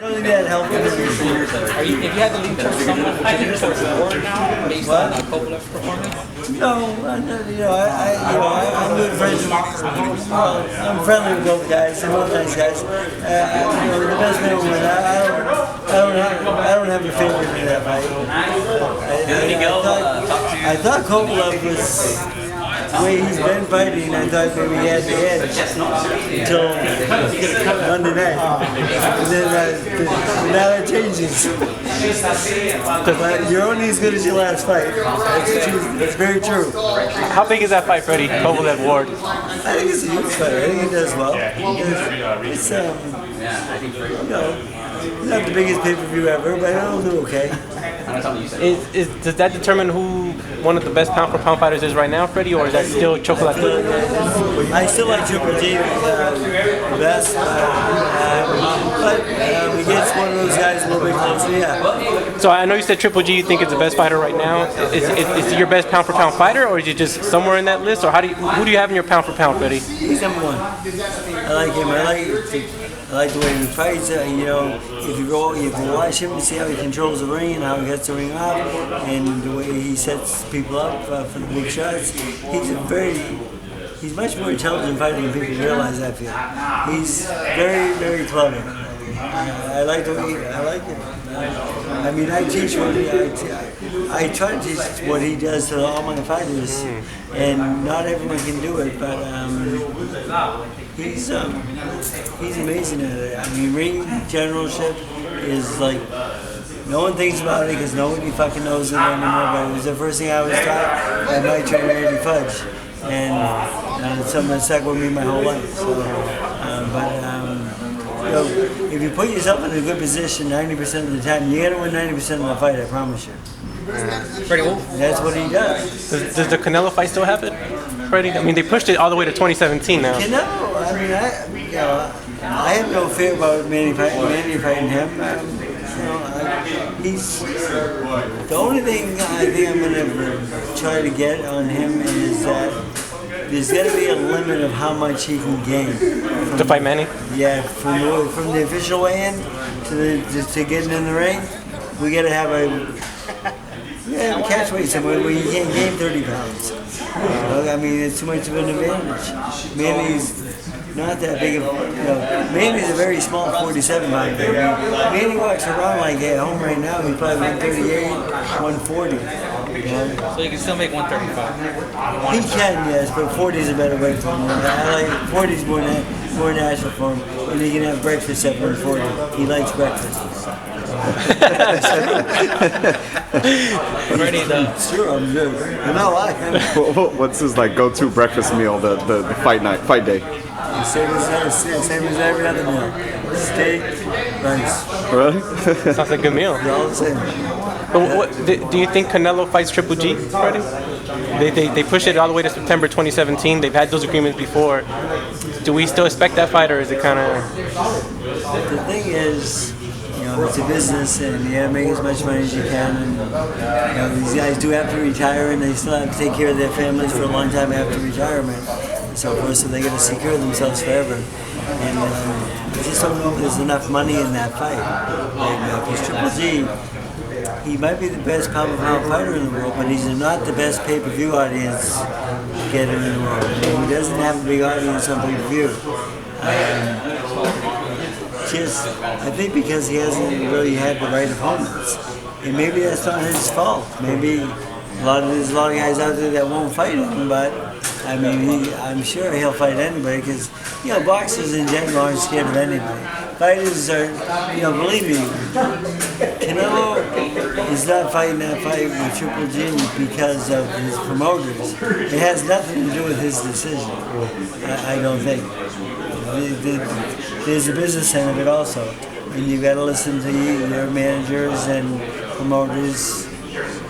don't think that helped. If you had to lean towards someone, I think towards Ward now, based on Kovalev's performance. No, I'm good friends. I'm friendly with both guys. They're both nice guys. The best man will win. I don't have a favorite in that fight. I thought Kovalev was. The way he's been fighting, I thought maybe he had the edge until Monday night. And then now it changes. Because you're only as good as your last fight. That's very true. How big is that fight, Freddie? Kovalev Ward? I think it's a huge fight. I think he does well. It's not the biggest pay-per-view ever, but it'll do okay. Does that determine who one of the best pound-for-pound fighters is right now, Freddie, or is that still Chocolate? I still like Triple G the best, but against one of those guys a little bit closer, yeah. So I know you said Triple G you think is the best fighter right now. Is he your best pound-for-pound fighter, or is he just somewhere in that list, or who do you have in your pound-for-pound, Freddie? He's number one. I like him. I like the way he fights. If you watch him and see how he controls the ring and how he gets the ring off, and the way he sets people up for the big shots, he's much more intelligent fighter than people realize. I feel he's very, very clever. I like the way I like it. I mean, I teach I try to teach what he does to all my fighters, and not everyone can do it, but he's amazing at it. I mean, ring generalship is like, no one thinks about it because nobody fucking knows it anymore, but it was the first thing I was taught by my trainer, Eddie Fudge, and it's something that stuck with me my whole life. So, if you put yourself in a good position 90% of the time, you're going to win 90% of the fight, I promise you. Freddie Wolf? That's what he does. Does the Canelo fight still happen, Freddie? I mean, they pushed it all the way to 2017 now. Canelo, I have no fear about Manny fighting him. He's the only thing I think I'm going to try to get on him is that there's got to be a limit of how much he can gain. To fight Manny? Yeah, from the official weigh-in to getting in the ring, we got to have a catch weight somewhere where you can't gain 30 pounds. I mean, it's too much of an advantage. Manny's not that big of, Manny's a very small 47-pound guy. Manny walks around like at home right now, he's probably 138, 140. So you can still make 135. He can, yes, but 40 is a better weight for him. I like 40 is more natural for him, and he can have breakfast at 140. He likes breakfast. Sure, I'm good. No, I am. What's his go-to breakfast meal the fight day? Same as every other meal. Steak, rice. Really? Sounds like a good meal. They're all the same. But do you think Canelo fights Triple G, Freddie? They pushed it all the way to September 2017. They've had those agreements before. Do we still expect that fight, or is it kind of? The thing is, it's a business, and you got to make as much money as you can. And these guys do have to retire, and they still have to take care of their families for a long time after retirement. So, of course, they got to secure themselves forever. And I just don't know if there's enough money in that fight. Because Triple G, he might be the best pound-for-pound fighter in the world, but he's not the best pay-per-view audience getter in the world. He doesn't have a big audience on pay-per-view. I think because he hasn't really had the right opponents. And maybe that's not his fault. Maybe there's a lot of guys out there that won't fight him, but I mean, I'm sure he'll fight anybody because, boxers in general aren't scared of anybody. Fighters are, believe me, Canelo is not fighting that fight with Triple G because of his promoters. It has nothing to do with his decision, I don't think. There's a business end of it also, and you've got to listen to your managers and promoters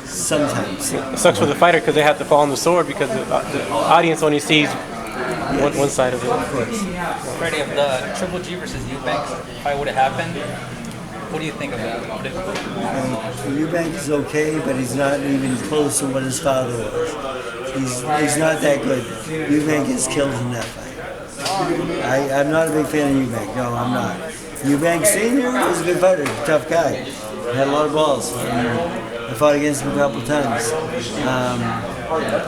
sometimes. It sucks for the fighter because they have to fall on the sword because the audience only sees one side of it. Of course. Freddie, if the Triple G versus Eubank fight would have happened, what do you think of that? Eubank is okay, but he's not even close to what his father was. He's not that good. Eubank is killed in that fight. I'm not a big fan of Eubank. No, I'm not. Eubank Sr. was a good fighter, tough guy. Had a lot of balls. I fought against him a couple times.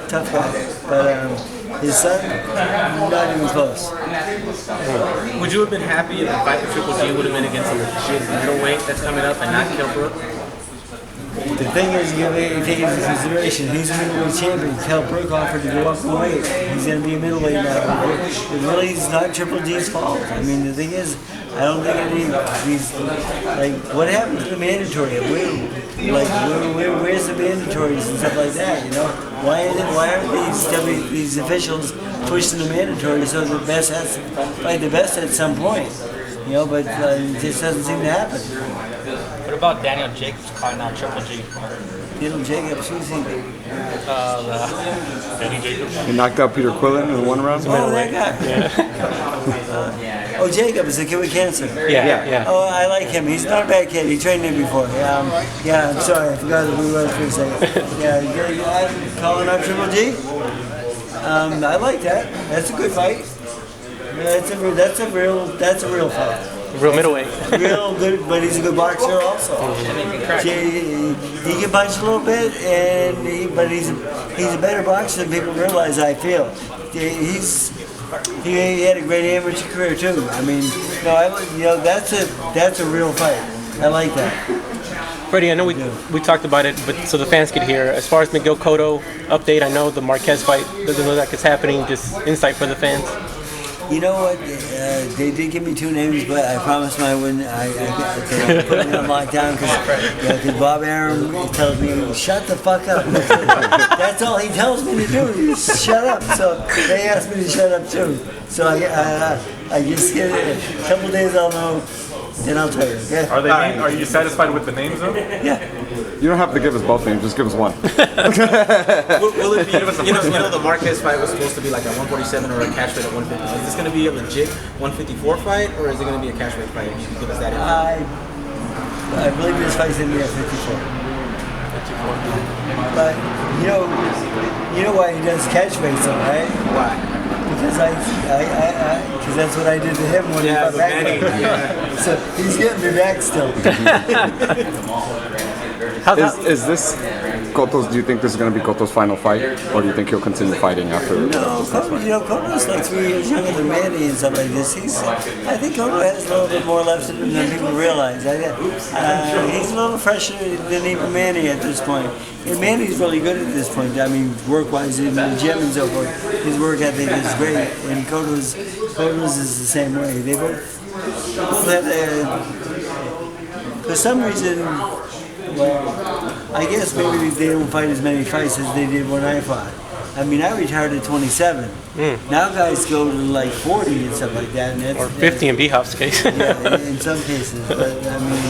Tough guy. But his son, not even close. Would you have been happy if the fight with Triple G would have been against a legit middleweight that's coming up and not kill Brook? The thing is, you gotta take into consideration, he's a middleweight champion. Cal Brook offered to go up in weight. He's gonna be a middleweight now. It really is not Triple G's fault. I mean, the thing is, I don't think any of these, like, what happened to the mandatory? Where's the mandatories and stuff like that, you know? Why aren't these officials pushing the mandatory so the best has to fight the best at some point? You know, but it just doesn't seem to happen. What about Daniel Jacobs calling out Triple G? Daniel Jacobs, who's he? Danny Jacobs. He knocked out Peter Quillen in the one round. Oh, that guy. Oh, Jacobs, the kid with cancer. Yeah. Oh, I like him. He's not a bad kid. He trained me before. Yeah, I'm sorry. I forgot that we were for a second. Yeah, calling out Triple G? I like that. That's a good fight. That's a real fight. Real middleweight. Real good, but he's a good boxer also. He can punch a little bit, but he's a better boxer than people realize. I feel he had a great amateur career too. I mean, that's a real fight. I like that. Freddie, I know we talked about it, but so the fans could hear. As far as Miguel Cotto update, I know the Marquez fight doesn't look like it's happening. Just insight for the fans. You know what? They did give me two names, but I promised I wouldn't. I put me on lockdown because Bob Arum tells me, shut the fuck up. That's all he tells me to do. Is shut up. So they asked me to shut up too. So I just get it. A couple days I'll know, then I'll tell you. Okay? Are you satisfied with the names though? Yeah. You don't have to give us both names. Just give us one. Will it be, you know, the Marquez fight was supposed to be like a 147 or a cash weight at 150. Is this going to be a legit 154 fight, or is it going to be a cash weight fight? You can give us that info. I believe this fight's going to be at 54. But you know why he does catch weights though, right? Why? Because because that's what I did to him when he fought back. So he's getting me back still. Is this Cotto's? Do you think this is going to be Cotto's final fight, or do you think he'll continue fighting after? No, Cotto's like 3 years younger than Manny and stuff like this. I think Cotto has a little bit more left in him than people realize. He's a little fresher than even Manny at this point. And Manny's really good at this point. I mean, work-wise in the gym and so forth. His work ethic is great, and Cotto's is the same way. They both have for some reason. Well, I guess maybe they don't fight as many fights as they did when I fought. I mean, I retired at 27. Now guys go to like 40 and stuff like that. And that's, or 50 in B-Hop's case. Yeah, in some cases. But I mean,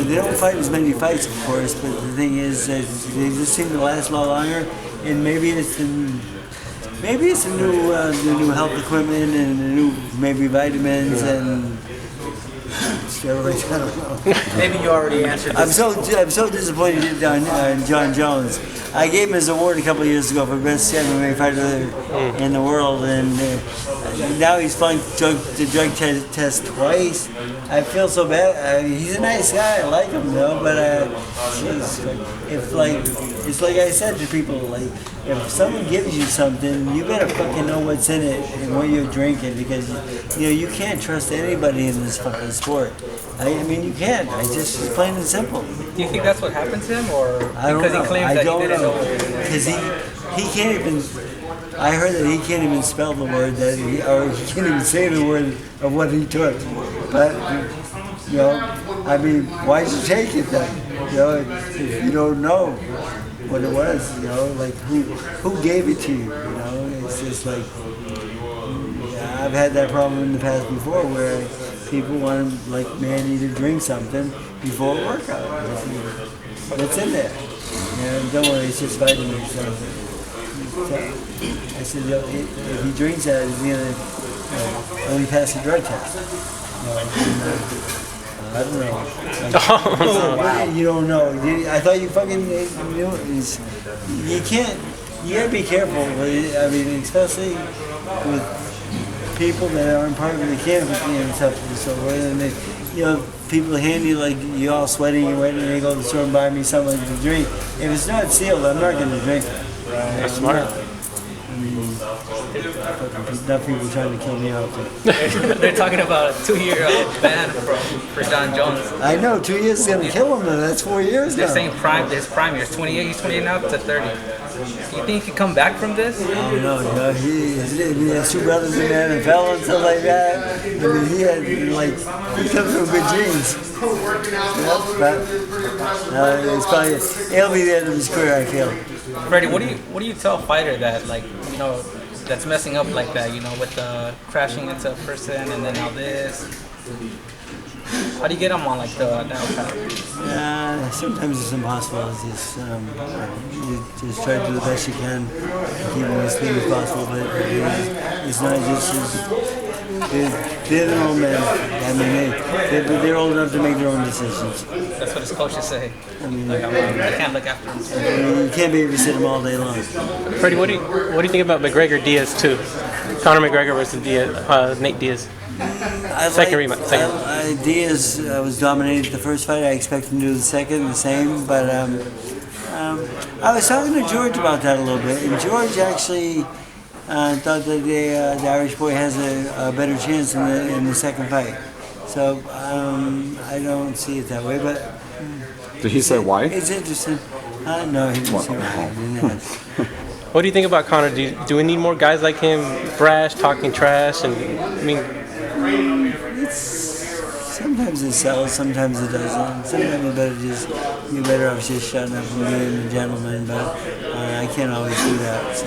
they don't fight as many fights, of course. But the thing is, they just seem to last a lot longer. And maybe it's the new health equipment and the new maybe vitamins and. Steroids, I don't know. Maybe you already answered this. I'm so disappointed in Jon Jones. I gave him his award a couple of years ago for best MMA fighter in the world, and now he's flunked the drug test twice. I feel so bad. He's a nice guy. I like him, though. But it's like I said to people, like if someone gives you something, you better fucking know what's in it and what you're drinking, because you can't trust anybody in this fucking sport. I mean, you can't. It's plain and simple. Do you think that's what happened to him, or I don't because know. he claims that he didn't know? Because he can't even. I heard that he can't even spell the word or he can't even say the word of what he took. But I mean, why'd you take it then? If you don't know what it was, like who gave it to you? It's just like I've had that problem in the past before where people want like Manny to drink something before a workout. What's in there? Don't worry, it's just vitamins. So I said, if he drinks that, he's gonna only pass the drug test. I don't know. You don't know. I thought you fucking knew. You can't. You gotta be careful. I mean, especially with people that aren't part of the camp and stuff and so forth. And they, people hand you like you all sweating, you're waiting, and they go to the store and buy me something to drink. If it's not sealed, I'm not going to drink it. That's smart. I mean, enough people trying to kill me out there. They're talking about a 2-year ban for Jon Jones. I know 2 years is going to kill him, though. That's 4 years They're now. saying his prime year is 28. He's 28 now to 30. You think he can come back from this? I don't know. He has 2 brothers in the NFL and stuff like that. I mean, he comes from good genes. But it's probably it'll be the end of his career, I feel. Freddie, what do you tell a fighter that that's messing up like that, with crashing into a person and then now this? How do you get them on like that path? Sometimes it's impossible. It's just you just try to do the best you can, keep them as clean as possible. But it's not just they're their own men. I mean, they're old enough to make their own decisions. That's what his coaches say. I mean, I can't look after him. you can't babysit them all day long. Freddie, what do you think about McGregor Diaz too? Conor McGregor versus Nate Diaz. Second rematch. Diaz was dominated the first fight. I expect him to do the second, the same. But I was talking to George about that a little bit, and George actually thought that the Irish boy has a better chance in the second fight. So I don't see it that way. But did he say why? It's interesting. No, he didn't say why. What do you think about Conor? Do we need more guys like him, brash, talking trash, and I mean? Sometimes it sells, sometimes it doesn't. Sometimes you're better off just shutting up and being a gentleman, but I can't always do that. So,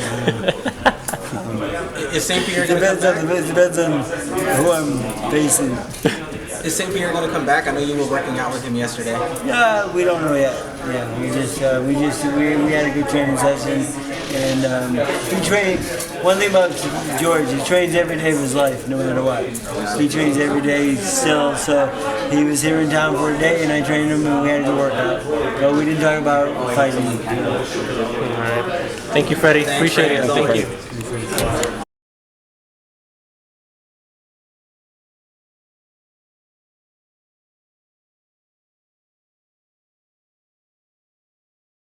Is St. Pierre it depends on who I'm facing. Is St. Pierre going to come back? I know you were working out with him yesterday. Yeah, we don't know yet. Yeah, we had a good training session, and he trained. One thing about George, he trains every day of his life, no matter what. He trains every day still. So he was here in town for a day, and I trained him, and we had a good workout. But we didn't talk about fighting. All right. Thank you, Freddie. Appreciate it. Thank you.